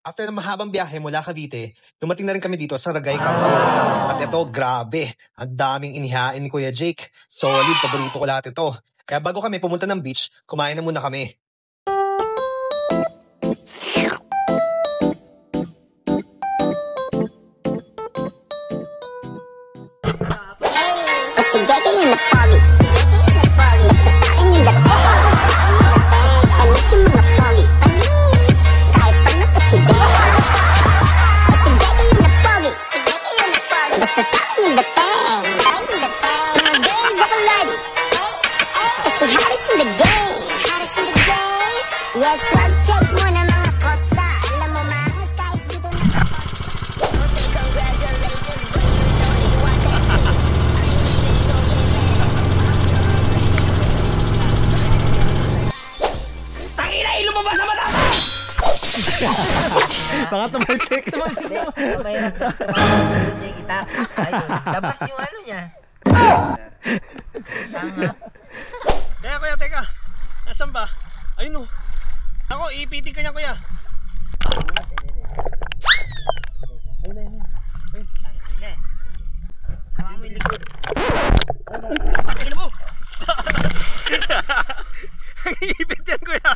After ng mahabang biyahe mula Cavite, dumating na rin kami dito sa Ragay Council. At ito, grabe, ang daming inihain ni Kuya Jake. Solid, paborito ko lahat ito. Kaya bago kami pumunta ng beach, kumain na muna kami. Baka tumalsik. Tumalsik mo. Mahirap niya kita. Ayun, labas yung ano niya. Tanga. Kaya kuya, teka. Nasaan ba? Ayun o. Ako, iipitin ka niya kuya. Ayun. Tangina. Hawa mo yung likod. Tangina mo. Ang iipit yan kuya.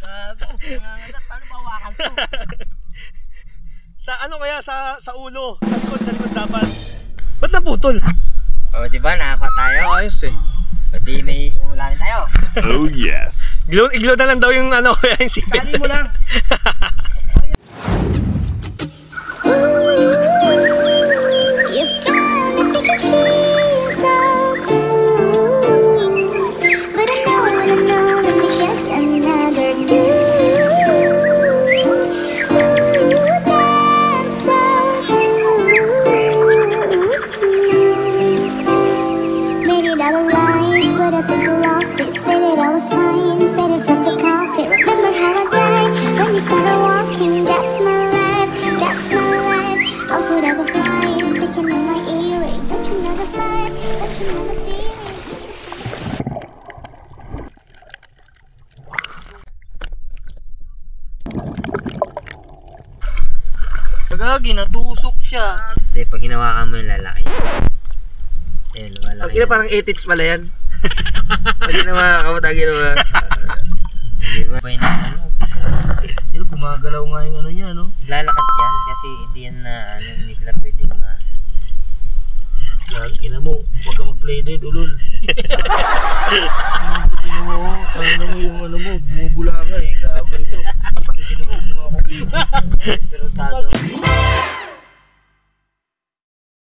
Gago, nangangagat. Paano bawakan to? Sa ano kaya? Sa ulo. Sa likod dapat. Ba't naputol? O, diba? Nakakuha tayo. Ayos eh. Pati may ulamin tayo. Oh yes. Iglo na lang daw yung ano kuya, yung sipit. Kali mo lang. Gagi, natusok siya. Hindi, pag hinawakan mo yung lalaki. Ayun, lumalaki. Pag ina parang 8 inch pala yan. Pag hinawakan mo, tagi naman. Hindi ba? May na ano? Pero gumagalaw nga yung ano niya, no? Lalakad yan kasi hindi yan na ano, hindi sila pwedeng ma... Ina mo, huwag ka mag-play dead, ulol. Ina mo, ano mo yung ano mo, bumubula ka eh. Gago ito. Ina mo, mga Pero tago.